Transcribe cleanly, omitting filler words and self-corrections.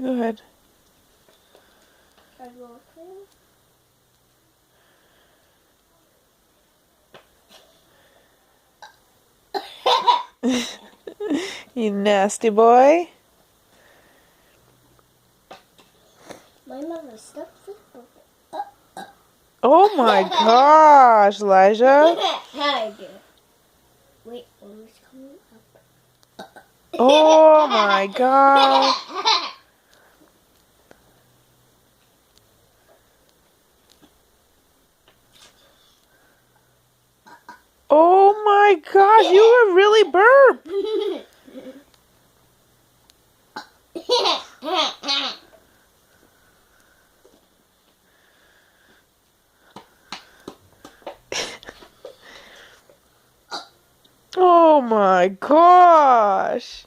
Go ahead. You nasty boy. My mother stuffed it. Oh my gosh, Elijah. I do. Wait, it's coming up. Oh my gosh. Oh my gosh, you were really burped. Oh my gosh.